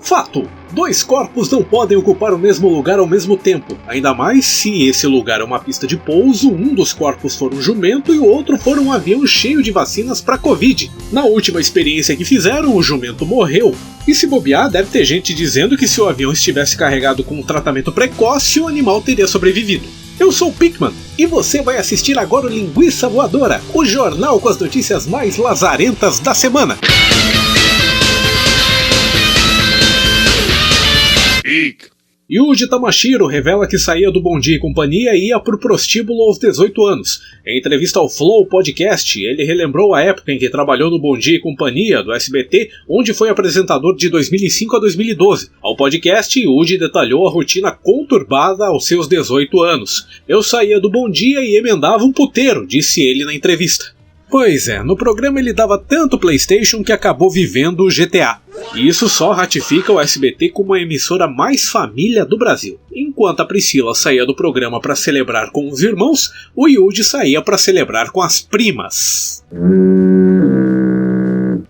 Fato: 2 corpos não podem ocupar o mesmo lugar ao mesmo tempo, ainda mais se esse lugar é uma pista de pouso, um dos corpos for um jumento e o outro for um avião cheio de vacinas para Covid. Na última experiência que fizeram, o jumento morreu. E se bobear, deve ter gente dizendo que se o avião estivesse carregado com um tratamento precoce, o animal teria sobrevivido. Eu sou o Pikman, e você vai assistir agora o Linguiça Voadora, o jornal com as notícias mais lazarentas da semana. Yuji Tamashiro revela que saía do Bom Dia e Companhia e ia pro prostíbulo aos 18 anos. Em entrevista ao Flow Podcast, ele relembrou a época em que trabalhou no Bom Dia e Companhia, do SBT, onde foi apresentador de 2005 a 2012. Ao podcast, Yuji detalhou a rotina conturbada aos seus 18 anos. Eu saía do Bom Dia e emendava um puteiro, disse ele na entrevista. Pois é, no programa ele dava tanto PlayStation que acabou vivendo o GTA. E isso só ratifica o SBT como a emissora mais família do Brasil. Enquanto a Priscila saía do programa para celebrar com os irmãos, o Yuji saía para celebrar com as primas.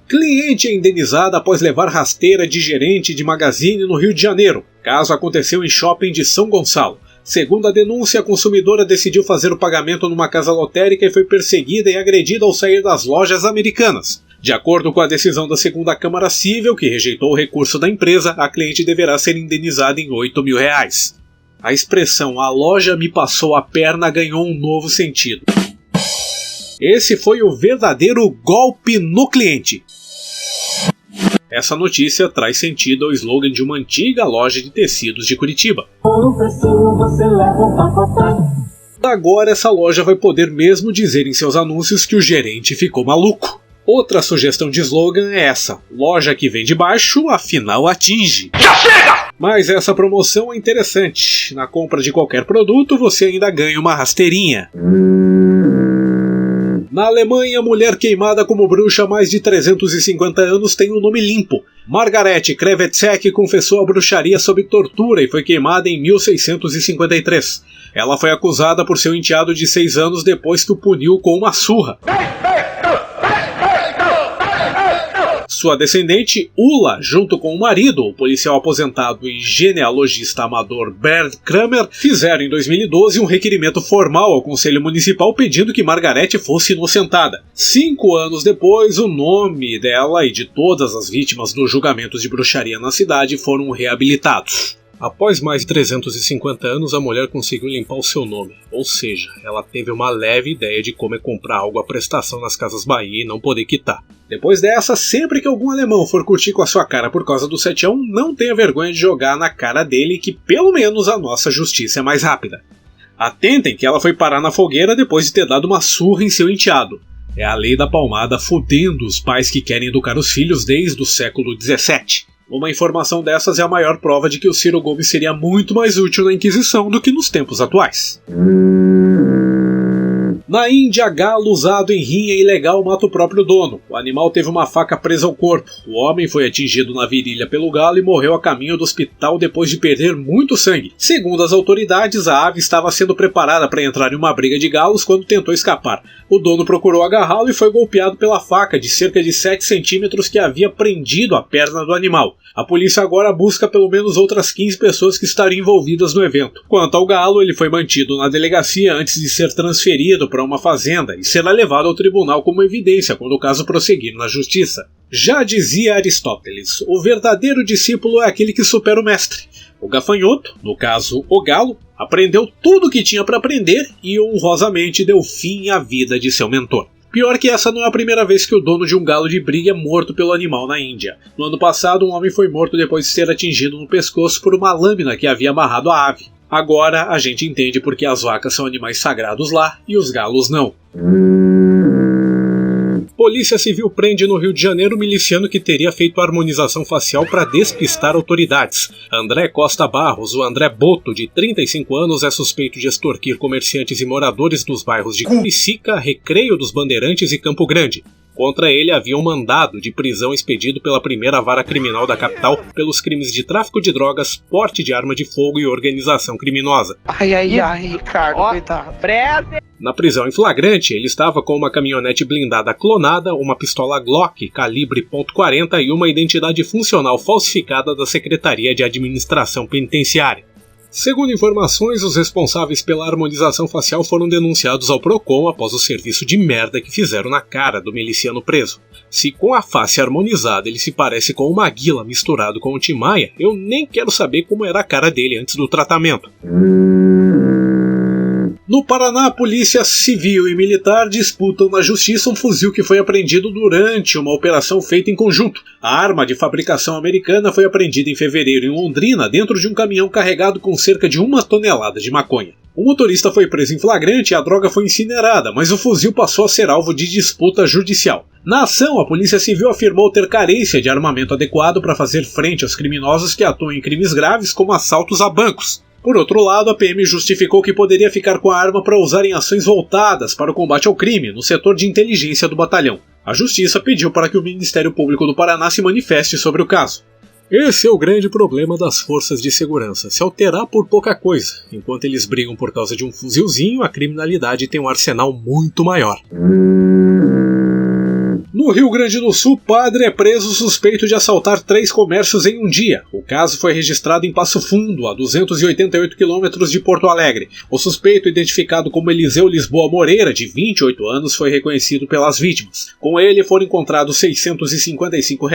Cliente é indenizada após levar rasteira de gerente de magazine no Rio de Janeiro. Caso aconteceu em shopping de São Gonçalo. Segundo a denúncia, a consumidora decidiu fazer o pagamento numa casa lotérica e foi perseguida e agredida ao sair das lojas americanas. De acordo com a decisão da segunda Câmara Cível, que rejeitou o recurso da empresa, a cliente deverá ser indenizada em R$8 mil. A expressão "a loja me passou a perna" ganhou um novo sentido. Esse foi o verdadeiro golpe no cliente. Essa notícia traz sentido ao slogan de uma antiga loja de tecidos de Curitiba. Agora essa loja vai poder mesmo dizer em seus anúncios que o gerente ficou maluco. Outra sugestão de slogan é essa: loja que vende baixo, afinal atinge. Já chega! Mas essa promoção é interessante. Na compra de qualquer produto você ainda ganha uma rasteirinha. Na Alemanha, mulher queimada como bruxa há mais de 350 anos tem um nome limpo. Margaret Krevetzek confessou a bruxaria sob tortura e foi queimada em 1653. Ela foi acusada por seu enteado de 6 anos depois que o puniu com uma surra. Sua descendente, Ulla, junto com o marido, o policial aposentado e genealogista amador Bernd Kramer, fizeram em 2012 um requerimento formal ao Conselho Municipal pedindo que Margarete fosse inocentada. 5 anos depois, o nome dela e de todas as vítimas dos julgamentos de bruxaria na cidade foram reabilitados. Após mais de 350 anos, a mulher conseguiu limpar o seu nome, ou seja, ela teve uma leve ideia de como é comprar algo à prestação nas Casas Bahia e não poder quitar. Depois dessa, sempre que algum alemão for curtir com a sua cara por causa do 7-1, não tenha vergonha de jogar na cara dele que pelo menos a nossa justiça é mais rápida. Atentem que ela foi parar na fogueira depois de ter dado uma surra em seu enteado. É a lei da palmada fudendo os pais que querem educar os filhos desde o século XVII. Uma informação dessas é a maior prova de que o Ciro Gomes seria muito mais útil na Inquisição do que nos tempos atuais. Na Índia, galo usado em rinha ilegal mata o próprio dono. O animal teve uma faca presa ao corpo. O homem foi atingido na virilha pelo galo e morreu a caminho do hospital depois de perder muito sangue. Segundo as autoridades, a ave estava sendo preparada para entrar em uma briga de galos quando tentou escapar. O dono procurou agarrá-lo e foi golpeado pela faca de cerca de 7 centímetros que havia prendido a perna do animal. A polícia agora busca pelo menos outras 15 pessoas que estariam envolvidas no evento. Quanto ao galo, ele foi mantido na delegacia antes de ser transferido para uma fazenda e será levado ao tribunal como evidência quando o caso prosseguir na justiça. Já dizia Aristóteles, o verdadeiro discípulo é aquele que supera o mestre. O gafanhoto, no caso o galo, aprendeu tudo o que tinha para aprender e honrosamente deu fim à vida de seu mentor. Pior que essa não é a primeira vez que o dono de um galo de briga é morto pelo animal na Índia. No ano passado, um homem foi morto depois de ser atingido no pescoço por uma lâmina que havia amarrado a ave. Agora a gente entende porque as vacas são animais sagrados lá e os galos não. Polícia Civil prende no Rio de Janeiro um miliciano que teria feito harmonização facial para despistar autoridades. André Costa Barros, o André Boto, de 35 anos, é suspeito de extorquir comerciantes e moradores dos bairros de Curicica, Recreio dos Bandeirantes e Campo Grande. Contra ele havia um mandado de prisão expedido pela primeira vara criminal da capital pelos crimes de tráfico de drogas, porte de arma de fogo e organização criminosa. Ai, Ricardo, coitado. Na prisão em flagrante, ele estava com uma caminhonete blindada clonada, uma pistola Glock calibre .40 e uma identidade funcional falsificada da Secretaria de Administração Penitenciária. Segundo informações, os responsáveis pela harmonização facial foram denunciados ao Procon após o serviço de merda que fizeram na cara do miliciano preso. Se com a face harmonizada ele se parece com uma Maguila misturado com o Tim Maia, eu nem quero saber como era a cara dele antes do tratamento. No Paraná, a polícia civil e militar disputam na justiça um fuzil que foi apreendido durante uma operação feita em conjunto. A arma de fabricação americana foi apreendida em fevereiro em Londrina dentro de um caminhão carregado com cerca de 1 tonelada de maconha. O motorista foi preso em flagrante e a droga foi incinerada, mas o fuzil passou a ser alvo de disputa judicial. Na ação, a Polícia Civil afirmou ter carência de armamento adequado para fazer frente aos criminosos que atuam em crimes graves como assaltos a bancos. Por outro lado, a PM justificou que poderia ficar com a arma para usar em ações voltadas para o combate ao crime no setor de inteligência do batalhão. A Justiça pediu para que o Ministério Público do Paraná se manifeste sobre o caso. Esse é o grande problema das forças de segurança, se alterar por pouca coisa. Enquanto eles brigam por causa de um fuzilzinho, a criminalidade tem um arsenal muito maior. No Rio Grande do Sul, padre é preso suspeito de assaltar 3 comércios em um dia. O caso foi registrado em Passo Fundo, a 288 quilômetros de Porto Alegre. O suspeito, identificado como Eliseu Lisboa Moreira, de 28 anos, foi reconhecido pelas vítimas. Com ele foram encontrados R$ 655,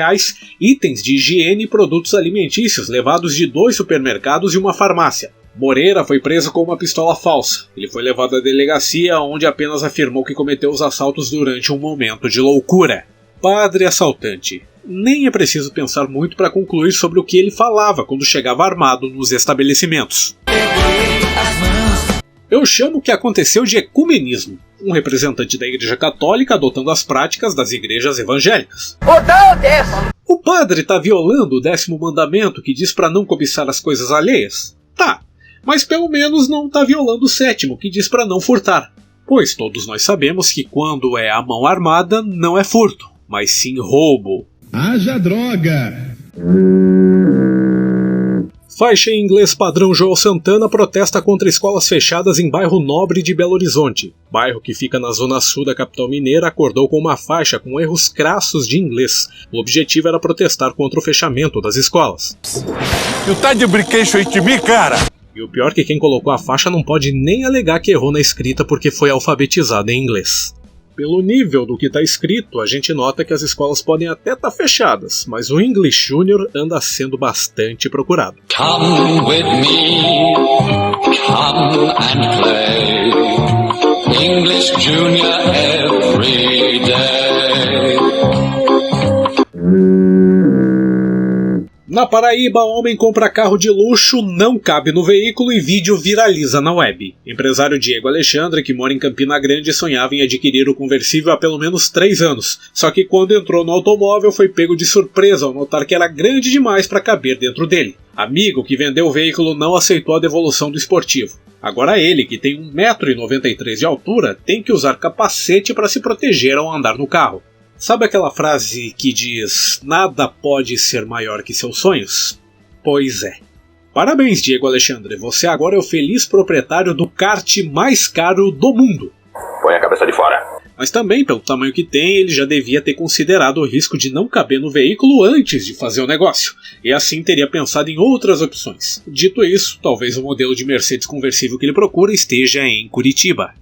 itens de higiene e produtos alimentícios levados de 2 supermercados e uma farmácia. Moreira foi preso com uma pistola falsa. Ele foi levado à delegacia, onde apenas afirmou que cometeu os assaltos durante um momento de loucura. Padre assaltante. Nem é preciso pensar muito para concluir sobre o que ele falava quando chegava armado nos estabelecimentos. Eu chamo o que aconteceu de ecumenismo. Um representante da Igreja Católica adotando as práticas das igrejas evangélicas. O padre está violando o 10º mandamento que diz para não cobiçar as coisas alheias? Tá. Mas pelo menos não está violando o 7º, que diz para não furtar. Pois todos nós sabemos que quando é a mão armada, não é furto, mas sim roubo. Haja droga! Faixa em inglês padrão Joel Santana protesta contra escolas fechadas em bairro Nobre de Belo Horizonte. Bairro que fica na zona sul da capital mineira acordou com uma faixa com erros crassos de inglês. O objetivo era protestar contra o fechamento das escolas. Tu tá de brinquedo de mim, cara? E o pior é que quem colocou a faixa não pode nem alegar que errou na escrita porque foi alfabetizado em inglês. Pelo nível do que está escrito, a gente nota que as escolas podem até estar fechadas, mas o English Junior anda sendo bastante procurado. Come with me, come and play, English Junior every day. Na Paraíba, homem compra carro de luxo, não cabe no veículo e vídeo viraliza na web. Empresário Diego Alexandre, que mora em Campina Grande, sonhava em adquirir o conversível há pelo menos 3 anos. Só que quando entrou no automóvel foi pego de surpresa ao notar que era grande demais para caber dentro dele. Amigo que vendeu o veículo não aceitou a devolução do esportivo. Agora ele, que tem 1,93 m de altura, tem que usar capacete para se proteger ao andar no carro. Sabe aquela frase que diz, nada pode ser maior que seus sonhos? Pois é. Parabéns, Diego Alexandre, você agora é o feliz proprietário do kart mais caro do mundo. Põe a cabeça de fora. Mas também, pelo tamanho que tem, ele já devia ter considerado o risco de não caber no veículo antes de fazer o negócio, e assim teria pensado em outras opções. Dito isso, talvez o modelo de Mercedes conversível que ele procura esteja em Curitiba.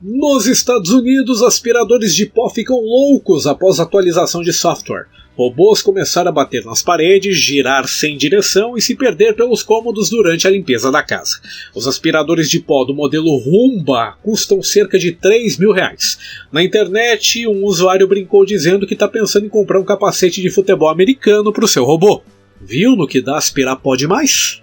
Nos Estados Unidos, aspiradores de pó ficam loucos após atualização de software. Robôs começaram a bater nas paredes, girar sem direção e se perder pelos cômodos durante a limpeza da casa. Os aspiradores de pó do modelo Roomba custam cerca de R$3.000. Na internet, um usuário brincou dizendo que está pensando em comprar um capacete de futebol americano para o seu robô. Viu no que dá aspirar pó demais?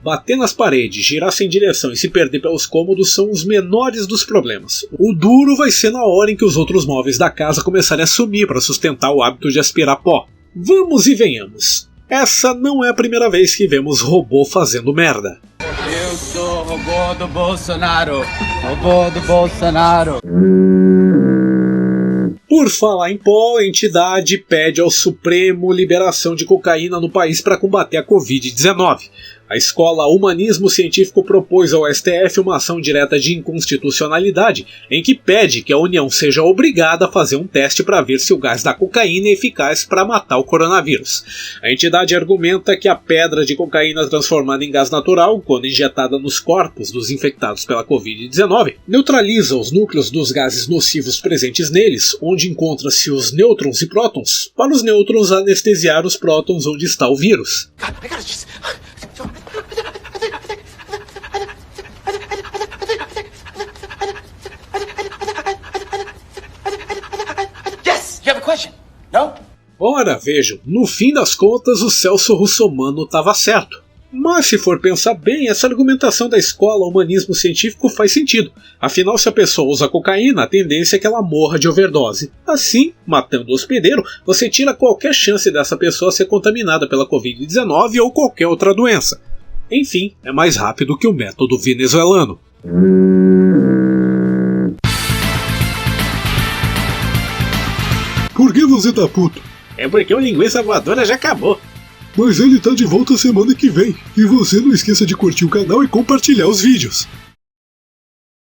Bater nas paredes, girar sem direção e se perder pelos cômodos são os menores dos problemas. O duro vai ser na hora em que os outros móveis da casa começarem a sumir para sustentar o hábito de aspirar pó. Vamos e venhamos. Essa não é a primeira vez que vemos robô fazendo merda. Eu sou o robô do Bolsonaro. Robô do Bolsonaro. Por falar em pó, a entidade pede ao Supremo liberação de cocaína no país para combater a Covid-19. A escola Humanismo Científico propôs ao STF uma ação direta de inconstitucionalidade, em que pede que a União seja obrigada a fazer um teste para ver se o gás da cocaína é eficaz para matar o coronavírus. A entidade argumenta que a pedra de cocaína transformada em gás natural, quando injetada nos corpos dos infectados pela Covid-19, neutraliza os núcleos dos gases nocivos presentes neles, onde encontram-se os nêutrons e prótons, para os nêutrons anestesiar os prótons onde está o vírus. Ora, vejam, no fim das contas o Celso Russomano estava certo. Mas se for pensar bem, essa argumentação da escola Humanismo Científico faz sentido. Afinal, se a pessoa usa cocaína, a tendência é que ela morra de overdose. Assim, matando o hospedeiro, você tira qualquer chance dessa pessoa ser contaminada pela Covid-19 ou qualquer outra doença. Enfim, é mais rápido que o método venezuelano. Por que você tá puto? É porque o Linguiça Voadora já acabou. Mas ele tá de volta semana que vem. E você não esqueça de curtir o canal e compartilhar os vídeos.